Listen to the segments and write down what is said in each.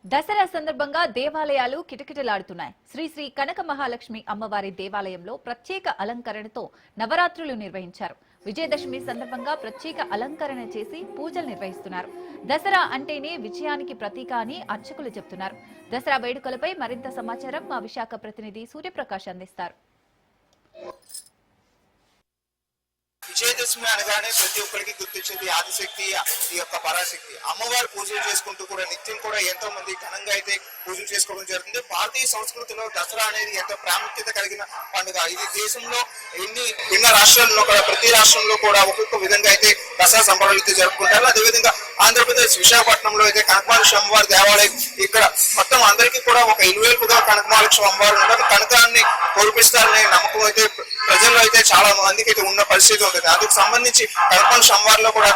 దసరా సందర్భంగా దేవాలయాలు కిటకిటలాడుతున్నాయి. శ్రీ శ్రీ కనక మహాలక్ష్మి అమ్మవారి దేవాలయంలో ప్రత్యేక అలంకరణతో నవరాత్రులు నిర్వహించారు. విజయదశమి సందర్భంగా ప్రత్యేక అలంకరణ చేసి పూజలు నిర్వహిస్తున్నారు. దసరా అంటేనే విజయానికి ప్రతీక అని అర్చకులు చెబుతున్నారు. దసరా వేడుకలపై మరింత సమాచారం మా విశాఖ ప్రతినిధి సూర్యప్రకాష్ అందిస్తారు. విజయదశమి అనగానే ప్రతి ఒక్కరికి గుర్తొచ్చేది ఆదిశక్తి, ఈ యొక్క పరాశక్తి అమ్మవారి పూజలు చేసుకుంటూ కూడా నిత్యం కూడా ఎంతో మంది ఘనంగా అయితే పూజలు చేసుకోవడం జరుగుతుంది. భారతీయ సంస్కృతిలో దసరా అనేది ఎంతో ప్రాముఖ్యత కలిగిన పండుగ. ఇది దేశంలో ఎన్ని రాష్ట్రాల్లో కూడా ప్రతి రాష్ట్రంలో కూడా ఒక్కొక్క విధంగా అయితే దసరా సంబరాలు అయితే జరుపుకుంటారు. అదేవిధంగా ఆంధ్రప్రదేశ్ విశాఖపట్నంలో అయితే కనకమహాలక్ష్మి అమ్మవారి దేవాలయం ఇక్కడ మొత్తం అందరికీ కూడా ఒక ఇరువైపుగా కనకమహాలక్ష్మి అమ్మవారు ఉంటారు. కనకాన్ని కోల్పిస్తారనే నమ్మకం అయితే ప్రజల్లో అయితే చాలా మందికి అయితే ఉన్న పరిస్థితి ఉంటుంది. అందుకు సంబంధించి కనకమహాలక్ష్మి అమ్మవారిలో కూడా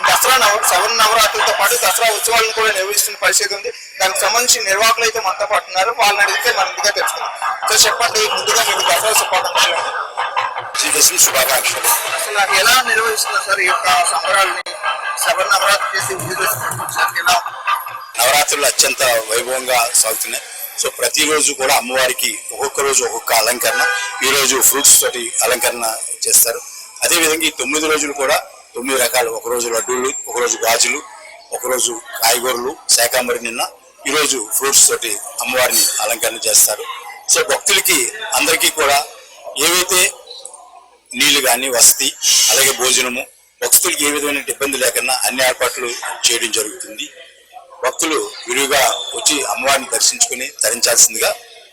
దసరా సవరణ నవరాత్రులతో పాటు దసరా ఉత్సవాలను కూడా నిర్వహిస్తున్న పరిస్థితి ఉంది. దానికి సంబంధించి నిర్వాహకులు అయితే మనతో పాటు ఉన్నారు. వాళ్ళని అడిగితే మనం ముందుగా తెలుసుకుందాం. సో చెప్పండి, ముందుగా మీకు దసరా శుభాకాంక్షలు. శుభాకాంక్షలు. అసలు ఎలా నిర్వహిస్తున్నారు సార్ ఈ యొక్క సంబరాలని? సవరణ నవరాత్రి చేసి ఎలా? నవరాత్రులు అత్యంత వైభవంగా సాగుతున్నాయి. సో ప్రతిరోజు కూడా అమ్మవారికి ఒక్కొక్క రోజు ఒక్కొక్క అలంకరణ. ఈ రోజు ఫ్రూట్స్ తోటి అలంకరణ చేస్తారు. అదేవిధంగా ఈ 9 రోజులు కూడా 9 రకాలు, ఒకరోజు లడ్డూలు, ఒకరోజు గాజులు, ఒకరోజు కాయగూరలు, శాకాంబరి, ఈరోజు ఫ్రూట్స్ తోటి అమ్మవారిని అలంకరణ చేస్తారు. సో భక్తులకి అందరికీ కూడా ఏవైతే నీళ్లు కానీ, వసతి, అలాగే భోజనము, భక్తులకి ఏ విధమైన ఇబ్బంది లేకుండా అన్ని ఏర్పాట్లు చేయడం జరుగుతుంది. భక్తులు విరివిగా వచ్చి అమ్మవారిని దర్శించుకుని తరించాల్సిందిగా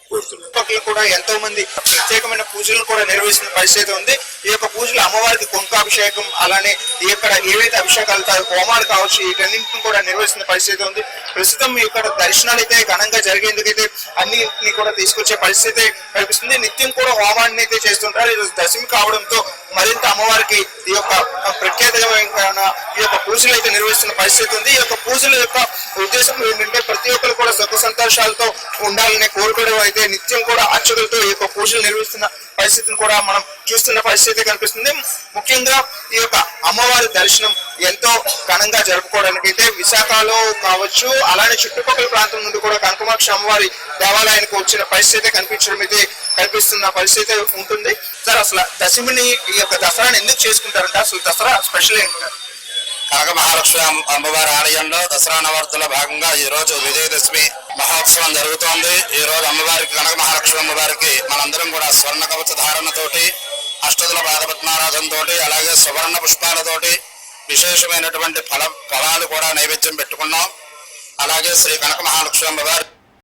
కోరుతున్నారు. కూడా ఎంతో మంది ప్రత్యేకమైన పూజలను కూడా నిర్వహిస్తున్న పరిస్థితి ఉంది. ఈ యొక్క పూజలు అమ్మవారికి కుంకాభిషేకం, అలానే ఇక్కడ ఏవైతే అభిషేకాలు హోమాలు కావచ్చు, వీటన్నింటిని కూడా నిర్వహిస్తున్న పరిస్థితి ఉంది. ప్రస్తుతం ఇక్కడ దర్శనాలు అయితే ఘనంగా జరిగేందుకైతే అన్నింటినీ కూడా తీసుకొచ్చే పరిస్థితి కనిపిస్తుంది. నిత్యం కూడా హోమాన్ని అయితే చేస్తుంటారు. ఈరోజు దశమి కావడంతో మరింత అమ్మవారికి ఈ యొక్క ప్రత్యేకమైన ఈ యొక్క పూజలు అయితే నిర్వహిస్తున్న పరిస్థితి ఉంది. ఈ యొక్క పూజల యొక్క ఉద్దేశం ఏంటంటే ప్రతి ఒక్కరు కూడా సుఖ సంతోషాలతో ఉండాలనే కోరుకోవడం అయితే నిత్యం కూడా అర్చకులతో ఈ యొక్క పూజలు నిర్వహిస్తున్న పరిస్థితిని కూడా మనం చూస్తున్న పరిస్థితి కనిపిస్తుంది. ముఖ్యంగా ఈ యొక్క అమ్మవారి దర్శనం ఎంతో ఘనంగా జరుపుకోవడానికి అయితే విశాఖలో కావచ్చు, అలానే చుట్టుపక్కల ప్రాంతం నుండి కూడా కనకమహాలక్ష్మి అమ్మవారి దేవాలయానికి వచ్చిన పరిస్థితి కనిపిస్తున్న పరిస్థితి ఉంటుంది. సార్, అసలు దశమిని ఈ యొక్క దసరాని ఎందుకు చేసుకుంటారంటే అసలు దసరా స్పెషల్ ఏంటంటారు? కనక మహాలక్ష్మి అమ్మవారి ఆలయంలో దసరా నవరాత్రుల భాగంగా ఈ రోజు విజయదశమి మహోత్సవం జరుగుతోంది. ఈ రోజు అమ్మవారికి, కనక మహాలక్ష్మి అమ్మవారికి మనందరం కూడా స్వర్ణ కవచ ధారణతోటి, అష్టదల పాదపద్మారాధనతో, అలాగే సువర్ణ పుష్పాలతోటి విశేషమైనటువంటి ఫలాలు కూడా నైవేద్యం పెట్టుకున్నాం. అలాగే శ్రీ కనక మహాలక్ష్మి అమ్మవారి